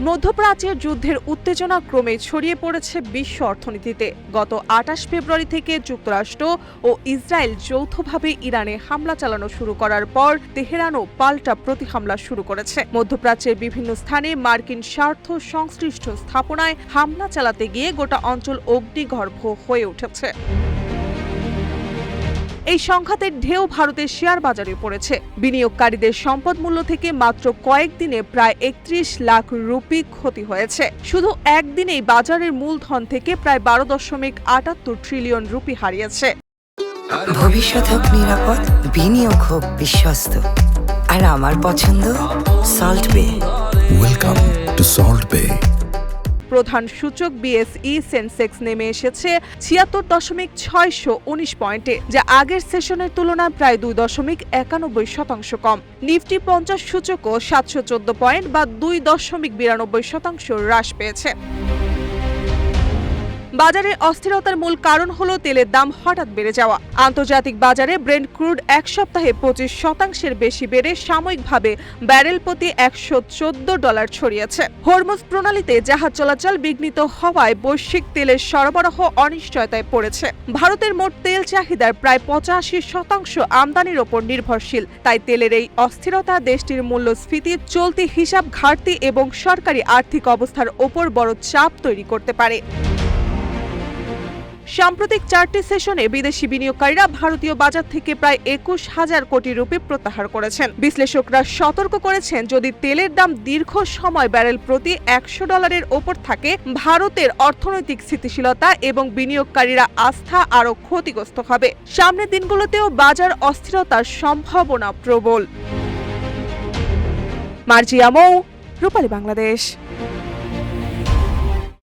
মধ্যপ্রাচ্যের যুদ্ধের উত্তেজনা ক্রমে ছড়িয়ে পড়েছে বিশ্ব অর্থনীতিতে। গত ২৮ ফেব্রুয়ারি থেকে যুক্তরাষ্ট্র ও ইসরায়েল যৌথভাবে ইরানে হামলা চালানো শুরু করার পর তেহরানও পাল্টা প্রতিহামলা শুরু করেছে। মধ্যপ্রাচ্যের বিভিন্ন স্থানে মার্কিন স্বার্থ সংশ্লিষ্ট স্থাপনায় হামলা চালাতে গিয়ে গোটা অঞ্চল অগ্নিগর্ভ হয়ে উঠেছে। এই সংঘাতের ঢেউ ভারতের শেয়ার বাজারে পড়েছে। বিনিয়োগকারীদের সম্পদ মূল্য থেকে মাত্র কয়েকদিনে প্রায় ৩১ লাখ রুপি ক্ষতি হয়েছে। শুধু একদিনেই বাজারের মূলধন থেকে প্রায় ১২.৭৮ ট্রিলিয়ন রুপি হারিয়েছে। ভবিষ্যৎ হোক নিরাপদ, বিনিয়োগ হোক বিশ্বস্ত, আর আমার পছন্দ সল্ট বে। ওয়েলকাম টু সল্ট বে। প্রধান সূচক বিএসই সেন্সেক্স নেমে এসেছে ৭৬.৬১৯ পয়েন্টে, যা আগের সেশনের তুলনায় প্রায় ২.৯১% কম। নিফটি ৫০ সূচকও ৭১৪ পয়েন্ট বা ২.৯২% হ্রাস পেয়েছে। বাজারে অস্থিরতার মূল কারণ হলো তেলের দাম হঠাৎ বেড়ে যাওয়া। আন্তর্জাতিক বাজারে ব্রেন্ট ক্রুড এক সপ্তাহে ২৫% বেশি বেড়ে সাময়িকভাবে ব্যারেল প্রতি $১১৪ ছড়িয়েছে। হরমুজ প্রণালীতে জাহাজ চলাচল বিঘ্নিত হওয়ায় বৈশ্বিক তেলের সরবরাহ অনিশ্চয়তায় পড়েছে। ভারতের মোট তেল চাহিদার প্রায় ৮৫% আমদানির ওপর নির্ভরশীল। তাই তেলের এই অস্থিরতা দেশটির মূল্যস্ফীতি, চলতি হিসাব ঘাটতি এবং সরকারি আর্থিক অবস্থার ওপর বড় চাপ তৈরি করতে পারে। সাম্প্রতিক ৪টি সেশনে বিদেশি বিনিয়োগকারীরা ভারতীয় বাজার থেকে প্রায় ২১,০০০ কোটি রুপি প্রত্যাহার করেছেন। বিশ্লেষকরা সতর্ক করেছেন, যদি তেলের দাম দীর্ঘ সময় ব্যারেল প্রতি $১০০ ওপর থাকে, ভারতের অর্থনৈতিক স্থিতিশীলতা এবং বিনিয়োগকারীরা আস্থা আরও ক্ষতিগ্রস্ত হবে। সামনের দিনগুলোতেও বাজার অস্থিরতার সম্ভাবনা প্রবল। মার্জিয়া মৌ, রূপালী বাংলাদেশ।